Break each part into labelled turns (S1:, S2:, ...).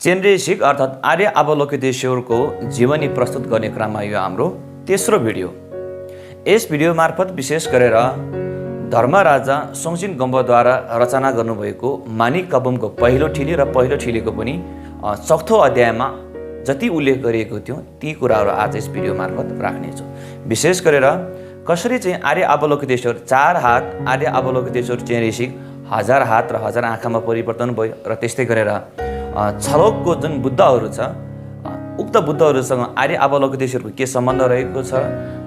S1: चेनरेसिक अर्थात् आर्य अवलोकितेश्वरको जीवनी प्रस्तुत गर्ने क्रममा यो हाम्रो तेस्रो भिडियो। यस भिडियो मार्फत विशेष गरेर धर्मराजा सोङचिन गम्बद्वारा रचना गर्नुभएको मानिक काबुमको पहिलो ठिली र पहिलो ठिलीको पनि चौथो अध्यायमा जति उल्लेख गरिएको थियो ती कुराहरू आज यस भिडियो मार्फत राख्नेछु। विशेष गरेर कसरी चाहिँ आर्य अवलोकितेश्वर 4 हात आर्य अवलोकितेश्वर चेनरेसिक 1000 हात र 1000 आँखामा परिवर्तन भयो र त्यस्तै गरेर छलोकको जुन बुद्धहरू छ उक्त बुद्धहरूसँग आर्य अवलोकितेश्वरको के सम्बन्ध रहेको छ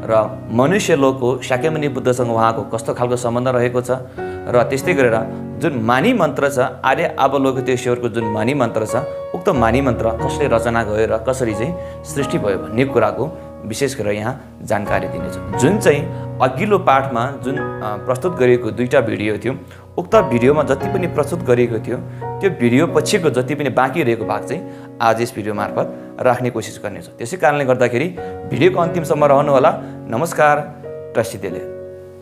S1: र मनुष्य लोकको शाक्यमुनि बुद्धसँग उहाँको कस्तो खालको सम्बन्ध रहेको छ र त्यस्तै गरेर जुन मानी मन्त्र छ आर्य अवलोकितेश्वरको जुन मानी मन्त्र छ उक्त मानी मन्त्र कसले रचना गयो र कसरी चाहिँ सृष्टि भयो भन्ने कुराको विशेष गरेर यहाँ जानकारी दिनेछु। जुन चाहिँ अघिल्लो पाठमा जुन प्रस्तुत गरिएको 2टा भिडियो थियो उक्त भिडियोमा जति पनि प्रस्तुत गरिएको थियो त्यो भिडियो पछिको जति पनि बाँकी रहेको भाग चाहिँ आज यस भिडियो मार्फत राख्ने कोसिस गर्नेछु। त्यसै कारणले गर्दाखेरि भिडियोको अन्तिमसम्म रहनुहोला। नमस्कार, टसिदेले।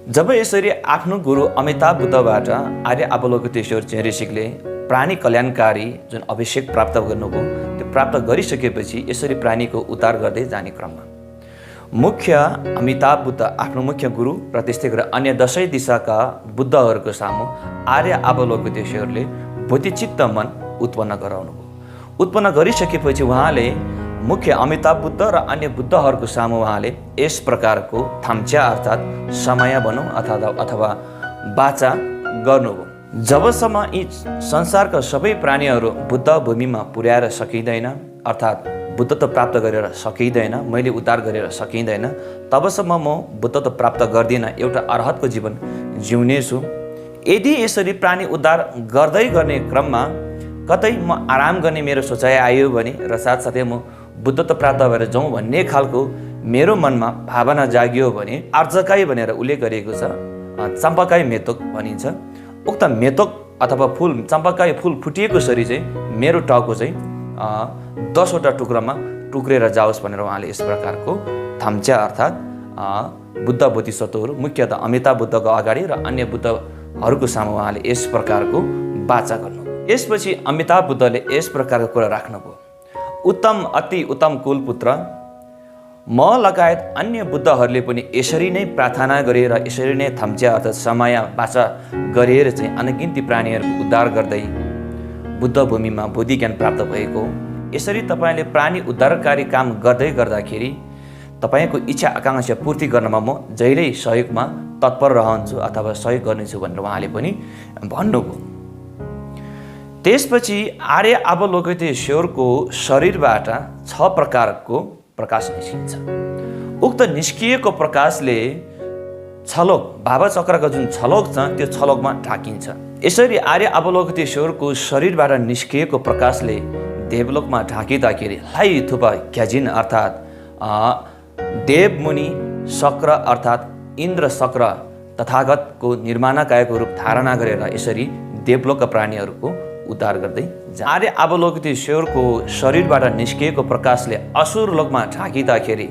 S1: जब यसरी आफ्नो गुरु अमिताभ बुद्धबाट आर्य अवलोकितेश्वर चेनरेसिकले प्राणी कल्याणकारी जुन अभिषेक प्राप्त गर्नुभयो त्यो प्राप्त गरिसकेपछि यसरी प्राणीको उद्धार गर्दै जाने क्रममा मुख्य अमिताभ बुद्ध आफ्नो मुख्य गुरु र त्यस्तै गरेर अन्य 10 दिशाका बुद्धहरूको सामु आर्य अवलोकितेश्वरले बुद्धिचित्त मन उत्पन्न गराउनुभयो। उत्पन्न गरिसकेपछि उहाँले मुख्य अमिताभ बुद्ध र अन्य बुद्धहरूको सामु उहाँले यस प्रकारको थाम्च्या अर्थात् समय भनौँ अथवा वाचा गर्नुभयो। जबसम्म यी संसारका सबै प्राणीहरू बुद्ध भूमिमा पुर्याएर सकिँदैन अर्थात् बुद्धत्व प्राप्त गरेर सकिँदैन, मैले उद्धार गरेर सकिँदैन, तबसम्म म बुद्धत्व प्राप्त गर्दिनँ, एउटा अर्हतको जीवन जिउनेछु। यदि यसरी प्राणी उद्धार गर्दै गर्ने क्रममा कतै म आराम गर्ने मेरो सोचाइ आयो भने र साथसाथै म बुद्धत्व प्राप्त भएर जाउँ भन्ने खालको मेरो मनमा भावना जागियो भने आर्जकाई भनेर उल्लेख गरिएको छ, चम्पाकाई मेतोक भनिन्छ। उक्त मेतोक अथवा फुल चम्पाकाई फुल फुटिएको सरी चाहिँ मेरो टाउको चाहिँ 10 वटा टुक्रामा टुक्रेर जाओस् भनेर उहाँले यस प्रकारको थाम्च्या अर्थात् बुद्ध बोधिसत्वहरू मुख्यतः अमिताभ बुद्धको अगाडि र अन्य बुद्धहरूको सामु उहाँले यस प्रकारको वाचा गर्नुभयो। यसपछि अमिताभ बुद्धले यस प्रकारको कुरा राख्नुभयो, उत्तम अति उत्तम कुलपुत्र, म लगायत अन्य बुद्धहरूले पनि यसरी नै प्रार्थना गरेर यसरी नै थाम्च्या अर्थात् समय वाचा गरेर चाहिँ अनगिन्ती प्राणीहरूको उद्धार गर्दै बुद्ध भूमिमा बुद्धि ज्ञान प्राप्त भएको। यसरी तपाईँले प्राणी उद्धारकारी काम गर्दै गर्दाखेरि तपाईँको इच्छा आकाङ्क्षा पूर्ति गर्नमा म जहिल्यै सहयोगमा तत्पर रहन्छु अथवा सहयोग गर्नेछु भनेर उहाँले पनि भन्नुभयो। त्यसपछि आर्य अवलोकितेश्वरको शरीरबाट 6 प्रकारको प्रकाश निस्किन्छ। उक्त निस्किएको प्रकाशले छलोक भावचक्रको जुन छलोक छ त्यो छलोकमा ढाकिन्छ। यसरी आर्य अवलोकितेश्वरको शरीरबाट निस्किएको प्रकाशले देवलोकमा ढाकिँदाखेरि लाई थुपा घ्याजिन अर्थात् देवमुनि शक्र अर्थात् इन्द्र शक्र तथागतको निर्माणकायको रूप धारणा गरेर यसरी देवलोकका प्राणीहरूको उद्धार गर्दै आर्य अवलोकितेश्वरको शरीरबाट निस्किएको प्रकाशले असुर लोकमा ढाकिँदाखेरि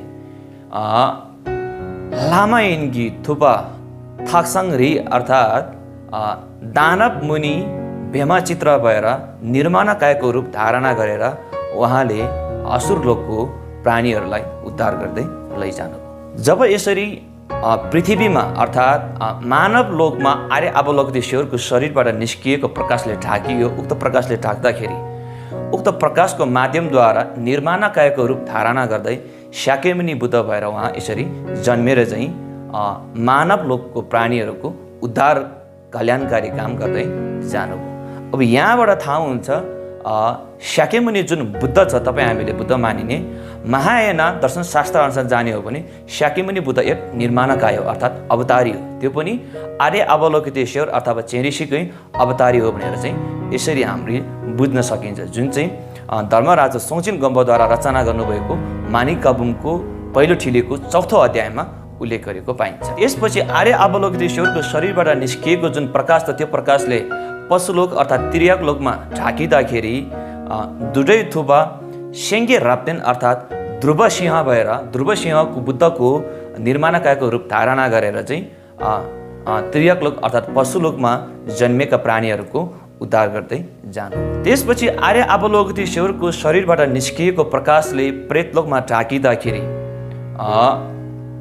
S1: लामाइन्गी थुपा थाक्साङ रि अर्थात् दानव मुनि भेमा चित्र भएर निर्माणकायको रूप धारणा गरेर उहाँले असुर लोकको प्राणीहरूलाई उद्धार गर्दै लैजानु। जब यसरी पृथ्वीमा अर्थात् मानव लोकमा आर्य अवलोकितेश्वरको शरीरबाट निस्किएको प्रकाशले ढाकियो, उक्त प्रकाशले ढाक्दाखेरि उक्त प्रकाशको माध्यमद्वारा निर्माणकायको रूप धारणा गर्दै शाक्यमुनि बुद्ध भएर उहाँ यसरी जन्मेर चाहिँ मानव लोकको प्राणीहरूको उद्धार कल्याणकारी काम गर्दै जानुभयो। अब यहाँबाट थाहा हुन्छ शाक्यमुनि जुन बुद्ध छ, तपाईँ हामीले बुद्ध मानिने महायान दर्शन शास्त्र अनुसार जाने हो भने शाक्यमुनि बुद्ध एक निर्माणकाय हो अर्थात् अवतारी हो। त्यो पनि आर्य अवलोकितेश्वर अथवा चेनरेसिकै अवतारी हो भनेर चाहिँ यसरी हामीले बुझ्न सकिन्छ। जुन चाहिँ धर्मराजा सोङचिन गम्बद्वारा रचना गर्नुभएको मानिक काबुमको पहिलो ठिलीको चौथो अध्यायमा उल्लेख गरेको पाइन्छ। यसपछि आर्य अवलोकितेश्वरको शरीरबाट निस्किएको जुन प्रकाश छ त्यो प्रकाशले पशुलोक अर्थात् तिर्यक लोकमा ढाकिँदाखेरि दुवै थुबा सेङ्गे राप्तेन अर्थात् ध्रुव सिंह भएर ध्रुव सिंहको बुद्धको निर्माणकायको रूप धारणा गरेर चाहिँ तिर्यक लोक अर्थात् पशुलोकमा जन्मेका प्राणीहरूको उद्धार गर्दै जानु। त्यसपछि आर्य अवलोकितेश्वरको शरीरबाट निस्किएको प्रकाशले प्रेतलोकमा ढाकिँदाखेरि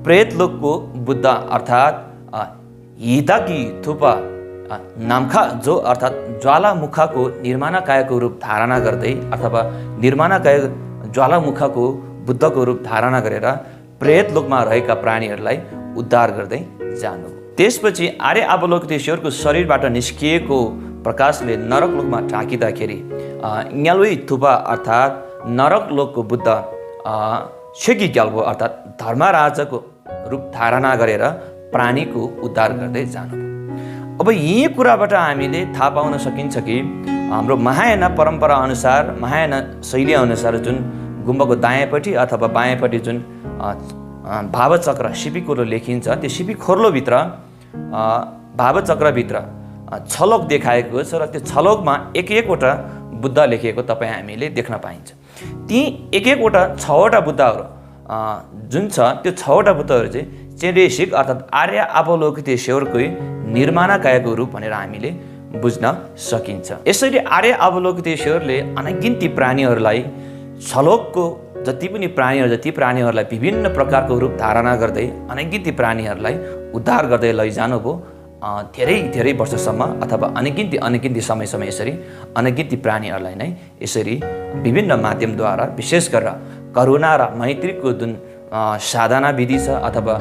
S1: प्रेतलोकको बुद्ध अर्थात् हिदाकी थुपा नाम्खा जो अर्थात् ज्वालामुखाको निर्माणकायको रूप धारणा गर्दै अथवा निर्माणकाय ज्वालामुखाको बुद्धको रूप धारणा गरेर प्रेतलोकमा रहेका प्राणीहरूलाई उद्धार गर्दै जानु। त्यसपछि आर्य अवलोकितेश्वरको शरीरबाट निस्किएको प्रकाशले नरकलोकमा ढाकिँदाखेरि न्यालुई थुपा अर्थात् नरकलोकको बुद्ध छेकी ग्याल्बो अर्थात् धर्मराजाको रूप धारणा गरेर प्राणीको उद्धार गर्दै जानु। अब यी कुराबाट हामीले थाहा पाउन सकिन्छ कि हाम्रो महायान परम्परा अनुसार महायान शैली अनुसार जुन गुम्बाको दायाँपट्टि अथवा बायाँपट्टि जुन भावचक्र सिपीकोलो लेखिन्छ त्यो सिपी खोर्लोभित्र भावचक्रभित्र छलोक देखाएको छ र त्यो छलोकमा एक एकवटा बुद्ध लेखिएको तपाईँ हामीले देख्न पाइन्छ। ती एक एकवटा 6वटा बुद्धहरू जुन छ त्यो 6वटा बुद्धहरू चाहिँ चेडेसिक अर्थात् आर्य अवलोकितेश्वरकै निर्माणकायको रूप भनेर हामीले बुझ्न सकिन्छ। यसरी आर्य अवलोकितेश्वरले अनगिन्ती प्राणीहरूलाई छलोकको जति प्राणीहरूलाई विभिन्न प्रकारको रूप धारणा गर्दै अनगिन्ती प्राणीहरूलाई उद्धार गर्दै लैजानुभयो। धेरै वर्षसम्म अथवा अनगिन्ती समयसम्म यसरी अनगिन्ती प्राणीहरूलाई नै यसरी विभिन्न माध्यमद्वारा विशेष गरेर करुणा र मैत्रीको जुन साधना विधि छ अथवा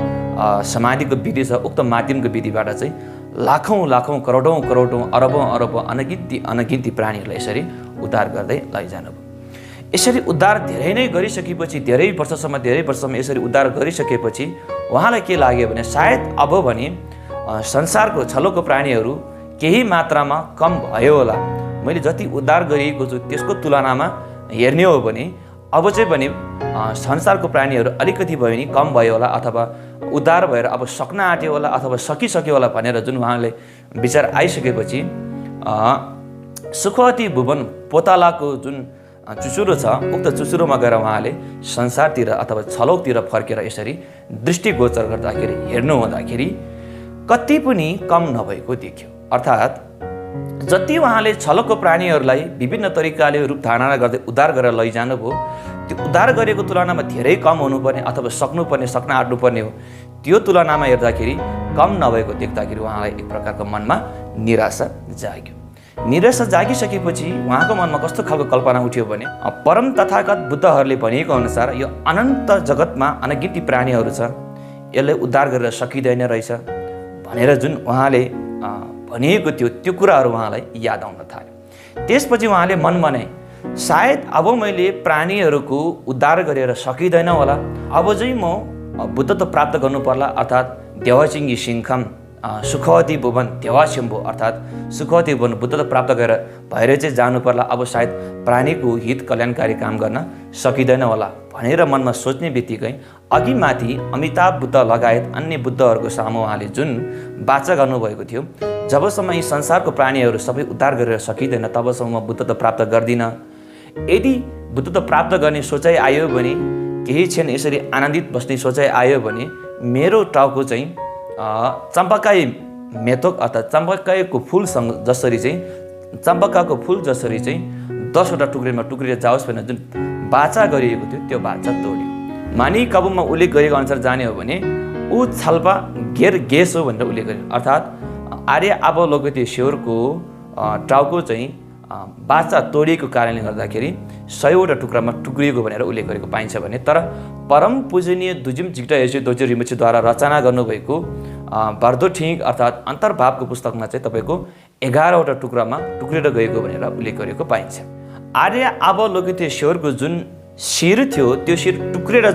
S1: समाधिको विधि छ उक्त माध्यमको विधिबाट चाहिँ लाखौँ करोडौँ अरबौँ अनगिन्ती प्राणीहरूलाई यसरी उद्धार गर्दै लैजानुभयो। यसरी उद्धार धेरै नै गरिसकेपछि धेरै वर्षसम्म यसरी उद्धार गरिसकेपछि उहाँलाई के लाग्यो भने सायद अब भने संसारको छलोको प्राणीहरू केही मात्रामा कम भयो होला। मैले जति उद्धार गरिएको छु त्यसको तुलनामा हेर्ने हो भने अब चाहिँ भने संसारको प्राणीहरू अलिकति भयो भने कम भयो होला अथवा उद्धार भएर अब सक्न आँट्यो होला अथवा सकिसक्यो होला भनेर जुन उहाँले विचार आइसकेपछि सुखवती भुवन पोतालाको जुन चुचुरो छ उक्त चुचुरोमा गएर उहाँले संसारतिर अथवा छलोकतिर फर्केर यसरी दृष्टिगोचर गर्दाखेरि हेर्नु हुँदाखेरि कति पनि कम नभएको देख्यो। अर्थात् जति उहाँले छलोकको प्राणीहरूलाई विभिन्न तरिकाले रूप धारणा गर्दै उद्धार गरेर लैजानुभयो त्यो उद्धार गरेको तुलनामा धेरै कम हुनुपर्ने अथवा सक्न आँट्नुपर्ने हो। त्यो तुलनामा हेर्दाखेरि कम नभएको देख्दाखेरि उहाँलाई एक प्रकारको मनमा निराशा जाग्यो। निराशा जागिसकेपछि उहाँको मनमा कस्तो खालको कल्पना उठ्यो भने परम तथागत बुद्धहरूले भनेको अनुसार यो अनन्त जगतमा अनगिन्ती प्राणीहरू छ, यसलाई उद्धार गरेर सकिँदैन रहेछ भनेर जुन उहाँले भनिएको थियो त्यो कुराहरू उहाँलाई याद आउन थाल्यो। त्यसपछि उहाँले मनमा नै सायद अब मैले प्राणीहरूको उद्धार गरेर सकिँदैन होला, अब चाहिँ म बुद्धत्व प्राप्त गर्नु पर्ला अर्थात् देवाचिङ्गी सिङ्खम सुखवती भुवन देवाशम्भु अर्थात् सुखवती भुवन बुद्धत्व प्राप्त भएर चाहिँ जानु पर्ला। अब सायद प्राणीको हित कल्याणकारी काम गर्न सकिँदैन होला भनेर मनमा सोच्ने बित्तिकै अघि माथि अमिताभ बुद्ध लगायत अन्य बुद्धहरूको सामु उहाँले जुन वाचा गर्नुभएको थियो जबसम्म यी संसारको प्राणीहरू सबै उद्धार गरेर सकिँदैन तबसम्म म बुद्धत्व प्राप्त गर्दिनँ। यदि बुद्धत्व प्राप्त गर्ने सोचाइ आयो भने केही क्षण यसरी आनन्दित बस्ने सोचाइ आयो भने मेरो टाउको चाहिँ चम्पकाई मेथोक अर्थात् चम्पकाईको फुलसँग जसरी चाहिँ चम्पकाको फुल जसरी चाहिँ 10वटा टुक्रेमा टुक्रेर जाओस् भनेर जुन वाचा गरिएको थियो त्यो वाचा तोड्यो। मानी काबुमा उल्लेख गरेको अनुसार जाने हो भने ऊ छल्पा घेर गेस हो भनेर उल्लेख गर्यो। अर्थात् आर्य अवलोकितेश्वरको टाउको चाहिँ वाचा तोडिएको कारणले गर्दाखेरि 100वटा टुक्रामा टुक्रिएको भनेर उल्लेख गरेको पाइन्छ भने तर परम पूजनीय दुजिम जिग्टा येसु दोर्जे रिम्पोछेद्वारा रचना गर्नुभएको बर्दो ठिक अर्थात् अन्तर्भावको पुस्तकमा चाहिँ तपाईँको 11वटा टुक्रामा टुक्रेर गएको भनेर उल्लेख गरेको पाइन्छ। आर्य अवलोकितेश्वरको जुन शिर थियो त्यो शिर टुक्रेर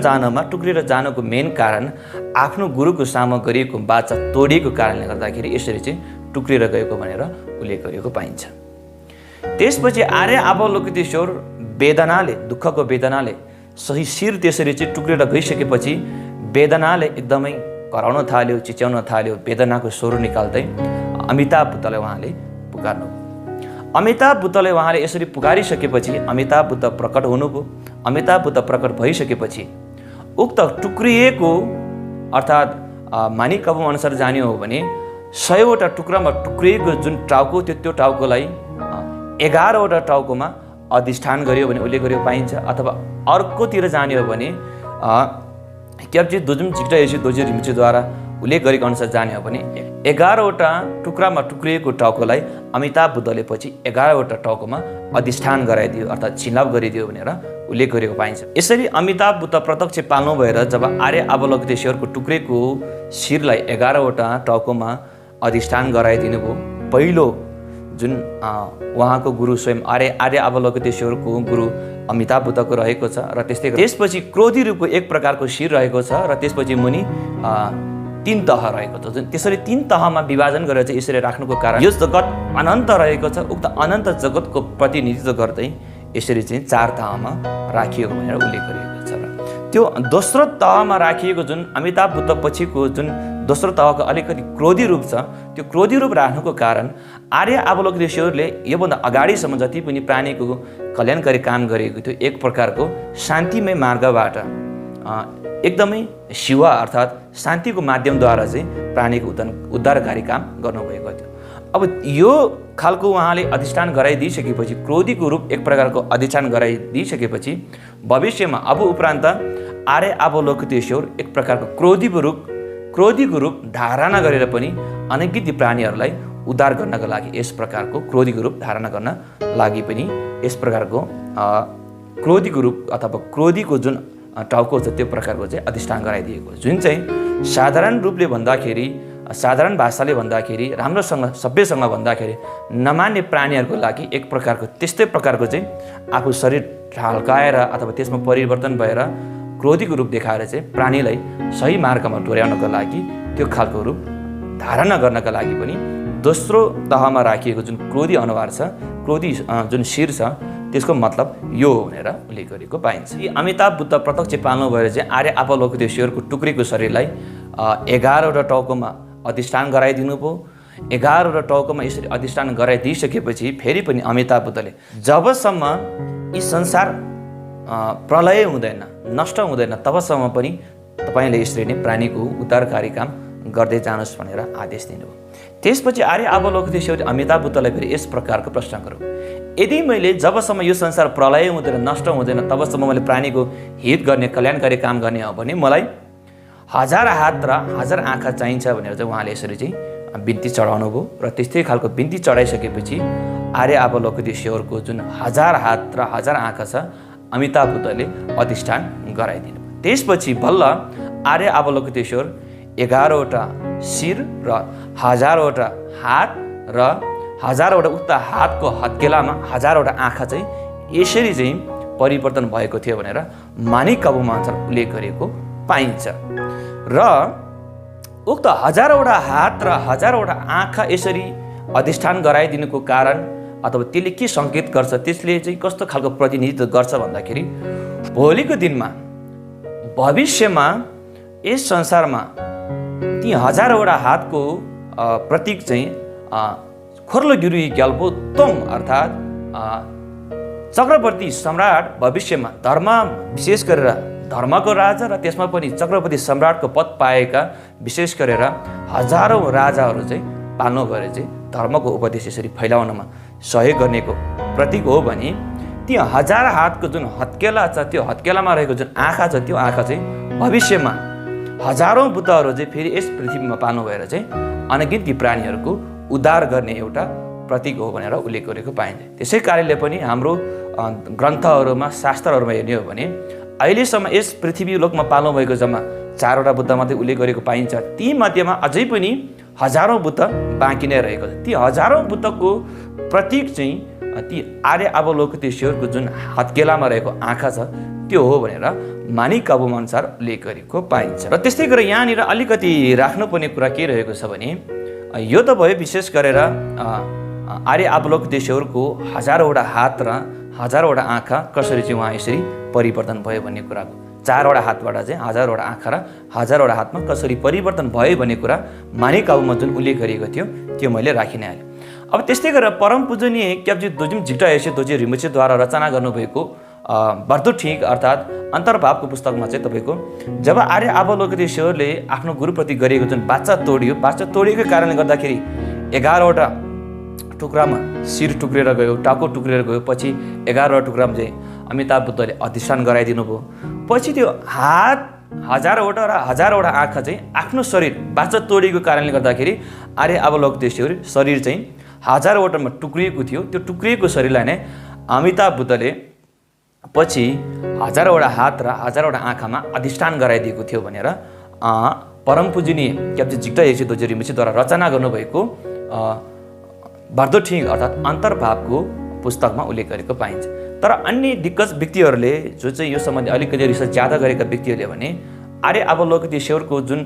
S1: जानको मेन कारण आफ्नो गुरुको सामु गरिएको वाचा तोडिएको कारणले गर्दाखेरि यसरी चाहिँ टुक्रेर गएको भनेर उल्लेख गरेको पाइन्छ। त्यसपछि आर्य अवलोकितेश्वर वेदनाले दुःखको वेदनाले सही शिर त्यसरी चाहिँ टुक्रेर गइसकेपछि वेदनाले एकदमै कराउन थाल्यो, चिच्याउन थाल्यो। वेदनाको स्वर निकाल्दै अमिताभ बुद्धलाई उहाँले पुकार्नु। अमिताभ बुद्धलाई उहाँले यसरी पुकारिसकेपछि अमिताभ बुद्ध प्रकट हुनुभयो। अमिताभ बुद्ध प्रकट भइसकेपछि उक्त टुक्रिएको अर्थात् मानिकबम अनुसार जाने हो भने 100वटा टुक्रामा टुक्रिएको जुन टाउको त्यो टाउकोलाई 11वटा टाउकोमा अधिष्ठान गर्यो भने उल्लेख गरेको पाइन्छ। अथवा अर्कोतिर जाने हो भने क्याप्जे दोजुम झिक्टा एसी दोजी रिम्चेद्वारा उल्लेख गरेको अनुसार जाने हो भने 11वटा टुक्रामा टुक्रिएको टाउकोलाई अमिताभ बुद्धले पछि 11वटा टाउकोमा अधिष्ठान गराइदियो अर्थात् छिनलाप गरिदियो भनेर उल्लेख गरेको पाइन्छ। यसरी अमिताभ बुद्ध प्रत्यक्ष पाल्नु भएर जब आर्य अवलोकितेश्वरको टुक्रेको शिरलाई 11वटा टाउकोमा अधिष्ठान गराइदिनु भयो, पहिलो जुन उहाँको गुरु स्वयं आर्य अवलोकितेश्वरको गुरु अमिताभ बुद्धको रहेको छ र त्यसपछि क्रोधी रूपको एक प्रकारको शिर रहेको छ र त्यसपछि मुनि 3 तह रहेको छ। जुन त्यसरी 3 तहमा विभाजन गरेर चाहिँ यसरी राख्नुको कारण यो जगत अनन्त रहेको छ। उक्त अनन्त जगतको प्रतिनिधित्व गर्दै यसरी चाहिँ 4 तहमा राखिएको भनेर उल्लेख गरिएको छ। र त्यो दोस्रो तहमा राखिएको जुन अमिताभ बुद्ध पछिको जुन दोस्रो तहको अलिकति क्रोधी रूप छ, त्यो क्रोधी रूप राख्नुको कारण आर्य अवलोकितेश्वरले योभन्दा अगाडिसम्म जति पनि प्राणीको कल्याणकारी काम गरेको थियो एक प्रकारको शान्तिमय मार्गबाट एकदमै शिवा अर्थात् शान्तिको माध्यमद्वारा चाहिँ प्राणीको उद्धारकारी काम गर्नुभएको थियो। अब यो खालको उहाँले अधिष्ठान गराइदिइसकेपछि, क्रोधीको रूप एक प्रकारको अधिष्ठान गराइदिइसकेपछि भविष्यमा अब उपरान्त आर्य अवलोकितेश्वर एक प्रकारको क्रोधीको रूप धारणा गरेर पनि अनेकविध प्राणीहरूलाई उद्धार गर्नका लागि यस प्रकारको क्रोधीको रूप धारणा गर्न लागि पनि यस प्रकारको क्रोधीको रूप अथवा क्रोधीको जुन टाउको छ त्यो प्रकारको चाहिँ अधिष्ठान गराइदिएको, जुन चाहिँ साधारण रूपले भन्दाखेरि, साधारण भाषाले भन्दाखेरि, राम्रोसँग सभ्यसँग भन्दाखेरि नमान्ने प्राणीहरूको लागि एक प्रकारको त्यस्तै प्रकारको चाहिँ आफू शरीर ढल्काएर अथवा त्यसमा परिवर्तन भएर क्रोधीको रूप देखाएर चाहिँ प्राणीलाई सही मार्गमा डोर्याउनको लागि त्यो खालको रूप धारणा गर्नका लागि पनि दोस्रो तहमा राखिएको जुन क्रोधी अनुहार छ, क्रोधी जुन शिर छ, त्यसको मतलब यो हो भनेर उल्लेख गरेको पाइन्छ। अमिताभ बुद्ध प्रत्यक्ष पाल्नु भएर चाहिँ आर्य अवलोकितेश्वरको टुक्रेको शरीरलाई 11वटा टाउकोमा अधिष्ठान गराइदिनु भयो। 11वटा टाउकोमा यसरी अधिष्ठान गराइदिइसकेपछि फेरि पनि अमिताभ बुद्धले जबसम्म यी संसार प्रलय हुँदैन, नष्ट हुँदैन, तबसम्म पनि तपाईँले यसरी नै प्राणीको उद्धारकारी काम गर्दै जानुहोस् भनेर आदेश दिनुभयो। त्यसपछि आर्य अवलोकितेश्वरले अमिताभ बुद्धलाई फेरि यस प्रकारको प्रश्न गरौँ, यदि मैले जबसम्म यो संसार प्रलय हुँदैन, नष्ट हुँदैन, तबसम्म मैले प्राणीको हित गर्ने, कल्याणकारी काम गर्ने हो भने मलाई 1000 हात र 1000 आँखा चाहिन्छ भनेर चाहिँ उहाँले यसरी चाहिँ बिन्ती चढाउनु भयो। र त्यस्तै खालको बिन्ती चढाइसकेपछि आर्य अवलोकितेश्वरको जुन 1000 हात र 1000 आँखा छ अमिताभ बुद्धले अधिष्ठान गराइदिनु भयो। त्यसपछि बल्ल आर्य अवलोकितेश्वर 11वटा शिर र 1000वटा हात र 1000वटा उक्त हातको हत्केलामा 1000वटा आँखा चाहिँ यसरी चाहिँ परिवर्तन भएको थियो भनेर मानिक काबुमा अनुसार उल्लेख गरेको पाइन्छ। र उक्त 1000वटा हात र 1000वटा आँखा यसरी अधिष्ठान गराइदिनुको कारण अथवा त्यसले के सङ्केत गर्छ, त्यसले चाहिँ कस्तो खालको प्रतिनिधित्व गर्छ भन्दाखेरि भोलिको दिनमा भविष्यमा यस संसारमा ती 1000वटा हातको प्रतीक चाहिँ खोर्लो गिरुई ग्याल्पो तोङ अर्थात् चक्रवर्ती सम्राट भविष्यमा धर्म विशेष गरेर धर्मको राजा र त्यसमा पनि चक्रवर्ती सम्राटको पद पाएका विशेष गरेर हजारौँ राजाहरू चाहिँ पाल्नु भएर चाहिँ धर्मको उपदेश यसरी फैलाउनमा सहयोग गर्नेको प्रतीक हो भने ती 1000 हातको जुन हत्केला छ, त्यो हत्केलामा रहेको जुन आँखा छ, त्यो आँखा चाहिँ भविष्यमा हजारौँ बुद्धहरू चाहिँ फेरि यस पृथ्वीमा पाल्नु भएर चाहिँ अनगिन्ती प्राणीहरूको उद्धार गर्ने एउटा प्रतीक हो भनेर उल्लेख गरेको पाइन्छ। त्यसै कारणले पनि हाम्रो ग्रन्थहरूमा, शास्त्रहरूमा हेर्ने हो भने अहिलेसम्म यस पृथ्वी लोकमा पाल्नु भएको जम्मा 4वटा बुद्ध मात्रै उल्लेख गरेको पाइन्छ। ती मध्येमा अझै पनि हजारौँ बुद्ध बाँकी नै रहेको छ। ती हजारौँ बुद्धको प्रतीक चाहिँ ती आर्य अवलोकितेश्वरको जुन हत्केलामा रहेको आँखा छ त्यो हो भनेर मानिक काबुमा अनुसार उल्लेख गरेको पाइन्छ। र त्यस्तै गरेर यहाँनिर अलिकति राख्नुपर्ने कुरा के रहेको छ भने यो त भयो विशेष गरेर आर्य अवलोकितेश्वरको 1000वटा हात र 1000वटा आँखा कसरी चाहिँ उहाँ यसरी परिवर्तन भयो भन्ने कुराको, 4वटा हातबाट चाहिँ 1000वटा आँखा र 1000वटा हातमा कसरी परिवर्तन भयो भन्ने कुरा मानिक काबुमा जुन उल्लेख गरिएको थियो त्यो मैले राखिनै हालेँ। अब त्यस्तै गरेर परम पूजनीय क्याप्जे दोजुम झिक्टा एसे दोजे रिमुचेद्वारा रचना गर्नुभएको बर्दो ठिक अर्थात् अन्तर्भावको पुस्तकमा चाहिँ तपाईँको जब आर्य अवलोकितेश्वरले आफ्नो गुरुप्रति गरेको जुन बाचा तोडियो, बाचा तोडिएको कारणले गर्दाखेरि 11वटा टुक्रामा शिर टुक्रेर गयो, टाउको टुक्रेर गयो। पछि 11 टुक्रामा चाहिँ अमिताभ बुद्धले अधिष्ठान गराइदिनु भयो। पछि त्यो हात हजारवटा र हजारवटा आँखा चाहिँ आफ्नो शरीर बाचा तोडिएको कारणले गर्दाखेरि आर्य अवलोकितेश्वर शरीर चाहिँ हजारवटामा टुक्रिएको थियो। त्यो टुक्रिएको शरीरलाई नै अमिताभ बुद्धले पछि हजारवटा हात र हजारवटा आँखामा अधिष्ठान गराइदिएको थियो भनेर परम पूजनीय क्याप्चे जिग्टा येक्से दोर्जे रिम्पोछेद्वारा रचना गर्नुभएको बढ्दो ठिक अर्थात् अन्तर्भावको पुस्तकमा उल्लेख गरेको पाइन्छ। तर अन्य दिग्गज व्यक्तिहरूले जो चाहिँ यो सम्बन्धी अलिकति रिसर्च ज्यादा गरेका व्यक्तिहरूले भने आर्य अवलोकितेश्वरको जुन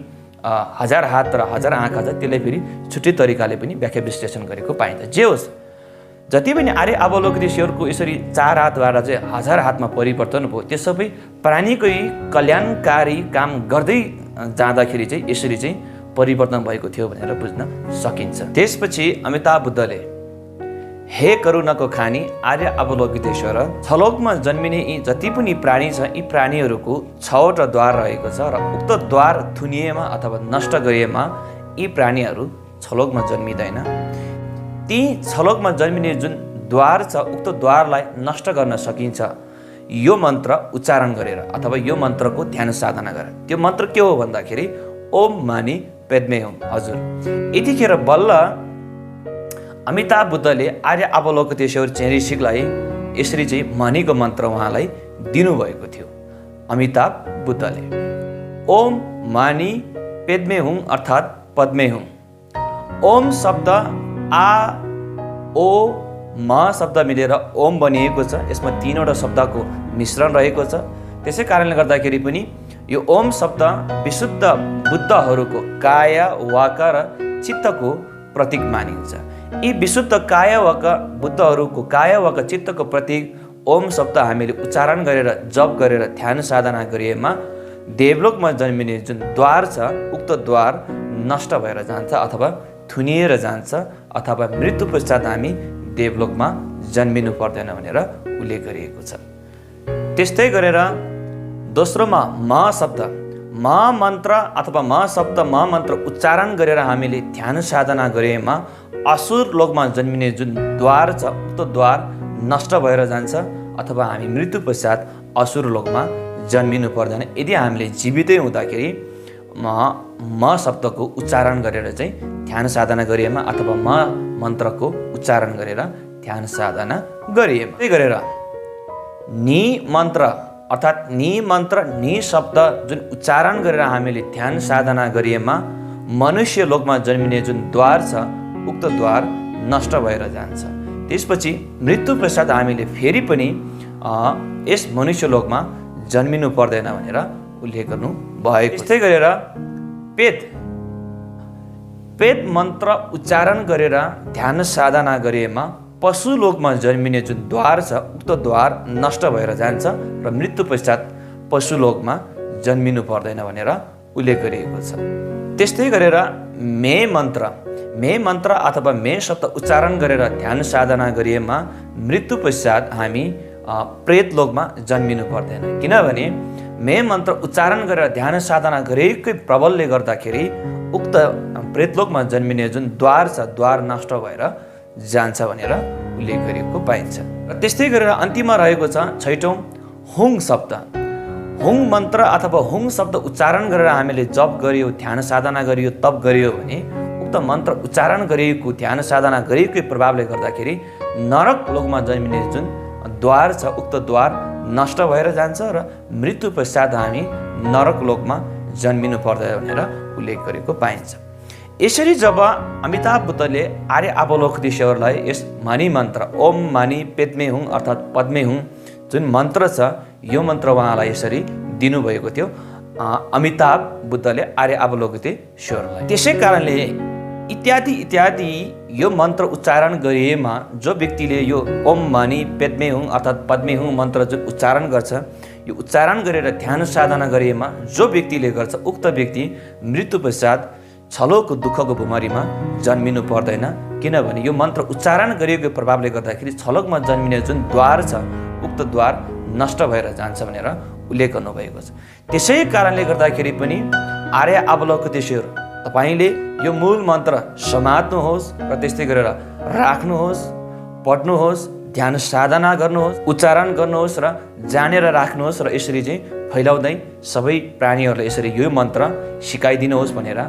S1: हजार हात र हजार आँखा छ त्यसलाई फेरि छुट्टै तरिकाले पनि व्याख्या विश्लेषण गरेको पाइन्छ। जे होस्, जति पनि आर्य अवलोकितेश्वरको यसरी 4 हातबाट चाहिँ 1000 हातमा परिवर्तन भयो, त्यो सबै प्राणीकै कल्याणकारी काम गर्दै जाँदाखेरि चाहिँ यसरी चाहिँ परिवर्तन भएको थियो भनेर बुझ्न सकिन्छ। त्यसपछि अमिताभ बुद्धले हे करुणाको खानी आर्य अवलोकितेश्वर, छलोकमा जन्मिने यी जति पनि प्राणी छ यी प्राणीहरूको 6वटा द्वार रहेको छ र उक्त द्वार थुनिएमा अथवा नष्ट गरिएमा यी प्राणीहरू छलोकमा जन्मिँदैन। ती छलोकमा जन्मिने जुन द्वार छ उक्त द्वारलाई नष्ट गर्न सकिन्छ यो मन्त्र उच्चारण गरेर अथवा यो मन्त्रको ध्यान साधना गरेर। त्यो मन्त्र के हो भन्दाखेरि ओम मानी पेद्मे हुम। हजुर, यतिखेर बल्ल अमिताभ बुद्धले आर्य अवलोकितेश्वर ऋषिलाई यसरी चाहिँ मनीको मन्त्र उहाँलाई दिनुभएको थियो। अमिताभ बुद्धले ओम मानी पेद्मे हुम अर्थात् पद्मे हुम। ओम शब्द आ ओ म शब्द मिलेर ओम बनिएको छ। यसमा 3वटा शब्दको मिश्रण रहेको छ। त्यसै कारणले गर्दाखेरि पनि यो ओम शब्द विशुद्ध बुद्धहरूको काय वाक र चित्तको प्रतीक मानिन्छ। यी विशुद्ध काय वाक बुद्धहरूको काय वाक चित्तको प्रतीक ओम शब्द हामीले उच्चारण गरेर जप गरेर ध्यान साधना गरिएमा देवलोकमा जन्मिने जुन द्वार छ उक्त द्वार नष्ट भएर जान्छ अथवा थुनिएर जान्छ अथवा मृत्यु पश्चात हामी देवलोकमा जन्मिनु पर्दैन भनेर उल्लेख गरिएको छ। त्यस्तै गरेर दोस्रोमा म शब्द म मन्त्र अथवा म शब्द म मन्त्र उच्चारण गरेर हामीले ध्यान साधना गरेमा असुर लोकमा जन्मिने जुन द्वार छ उक्त द्वार नष्ट भएर जान्छ अथवा हामी मृत्यु पश्चात असुर लोकमा जन्मिनु पर्दैन यदि हामीले जीवितै हुँदाखेरि म शब्दको उच्चारण गरेर चाहिँ ध्यान साधना गरिएमा अथवा म मन्त्रको उच्चारण गरेर ध्यान साधना गरिएमा। त्यही गरेर नि मन्त्र अर्थात् नि मन्त्र नि शब्द जुन उच्चारण गरेर हामीले ध्यान साधना गरिएमा मनुष्य लोकमा जन्मिने जुन द्वार छ उक्त द्वार नष्ट भएर जान्छ। त्यसपछि मृत्यु पश्चात हामीले फेरि पनि यस मनुष्य लोकमा जन्मिनु पर्दैन भनेर उल्लेख गर्नु भएको। त्यस्तै गरेर पेद मन्त्र उच्चारण गरेर ध्यान साधना गरिएमा पशु लोकमा जन्मिने जुन द्वार छ उक्त द्वार नष्ट भएर जान्छ र मृत्यु पश्चात पशु लोकमा जन्मिनु पर्दैन भनेर उल्लेख गरिएको छ। त्यस्तै गरेर मे मन्त्र अथवा मे शब्द उच्चारण गरेर ध्यान साधना गरिएमा मृत्यु पश्चात हामी प्रेत लोकमा जन्मिनु पर्दैन किनभने मे मन्त्र उच्चारण गरेर ध्यान साधना गरेकै प्रबलले गर्दाखेरि उक्त प्रेतलोकमा जन्मिने जुन द्वार छ द्वार नष्ट भएर जान्छ भनेर उल्लेख गरिएको पाइन्छ। र त्यस्तै गरेर अन्तिममा रहेको छ 6औं हुङ शब्द। हुङ मन्त्र अथवा हुङ शब्द उच्चारण गरेर हामीले जप गरियो ध्यान साधना गरियो तप गरियो भने उक्त मन्त्र उच्चारण गरिएको ध्यान साधना गरिएकै प्रभावले गर्दाखेरि नरक लोकमा जन्मिने जुन द्वार छ उक्त द्वार नष्ट भएर जान्छ र मृत्यु पश्चात हामी नरक लोकमा जन्मिनु पर्दैन भनेर उल्लेख गरेको पाइन्छ। यसरी जब अमिताभ बुद्धले आर्य अवलोकितेश्वरलाई यस मणि मन्त्र ओम मानी पेद्मे हुङ अर्थात् पद्मे हुङ जुन मन्त्र छ यो मन्त्र उहाँलाई यसरी दिनुभएको थियो अमिताभ बुद्धले आर्य अवलोकितेश्वरलाई। त्यसै कारणले इत्यादि यो मन्त्र उच्चारण गरिएमा जो व्यक्तिले यो ओम मानी पेद्मे हुङ अर्थात् पद्मे हुङ मन्त्र जुन उच्चारण गर्छ यो उच्चारण गरेर ध्यान साधना गरिएमा जो व्यक्तिले गर्छ उक्त व्यक्ति मृत्यु पश्चात छलोको दुःखको भुमरीमा जन्मिनु पर्दैन किनभने यो मन्त्र उच्चारण गरिएको प्रभावले गर्दाखेरि छलोकमा जन्मिने जुन द्वार छ उक्त द्वार नष्ट भएर जान्छ भनेर उल्लेख गर्नुभएको छ। त्यसै कारणले गर्दाखेरि पनि आर्य अवलोकितेश्वर तपाईँले यो मूल मन्त्र समात्नुहोस् र त्यस्तै गरेर राख्नुहोस्, पढ्नुहोस्, ध्यान साधना गर्नुहोस्, उच्चारण गर्नुहोस् र जानेर राख्नुहोस् र यसरी चाहिँ फैलाउँदै सबै प्राणीहरूलाई यसरी यो मन्त्र सिकाइदिनुहोस् भनेर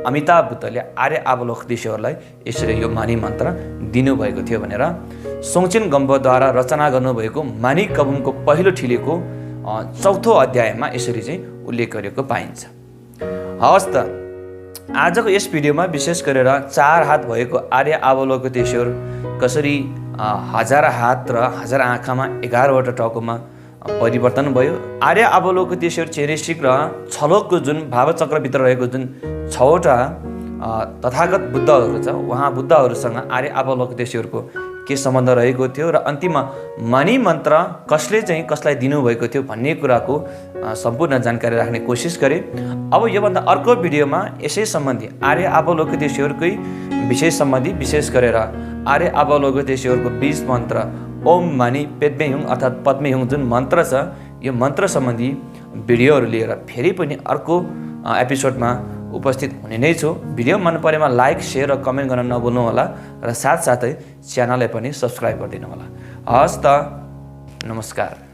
S1: अमिताभ बुद्धले आर्य अवलोकदेशीहरूलाई यसरी यो मानी मन्त्र दिनुभएको थियो भनेर सोङचेन गम्बोद्वारा रचना गर्नुभएको मानी कबुमको पहिलो ठिलेको 4थो अध्यायमा यसरी चाहिँ उल्लेख गरेको पाइन्छ। हवस् त आजको यस भिडियोमा विशेष गरेर 4 हात भएको आर्य अवलोकदेश्वर कसरी 1000 हात र 1000 आँखामा 11वटा टाउकोमा परिवर्तन भयो, आर्य अवलोकदेश्वर चेरेसिक र छलोकको जुन भावचक्रभित्र रहेको जुन 6वटा तथागत बुद्धहरू छ उहाँ बुद्धहरूसँग आर्य अवलोकदेश्वरको के सम्बन्ध रहेको थियो र अन्तिममा मनी मन्त्र कसले चाहिँ कसलाई दिनुभएको थियो भन्ने कुराको सम्पूर्ण जानकारी राख्ने कोसिस गरेँ। अब योभन्दा अर्को भिडियोमा यसै सम्बन्धी आर्य अवलोकदेश्वरकै विषय सम्बन्धी विशेष गरेर आर्य अवलोकदेश्वरको 20 मन्त्र ओम मानी पेद्मेहुङ अर्थात् पद्मेहुङ जुन मन्त्र छ यो मन्त्र सम्बन्धी भिडियोहरू लिएर फेरि पनि अर्को एपिसोडमा उपस्थित हुने नै छु। भिडियो मन परेमा लाइक, सेयर र कमेन्ट गर्न नभुल्नु होला र साथसाथै च्यानललाई पनि सब्स्क्राइब गरिदिनु होला। हवस् त, नमस्कार।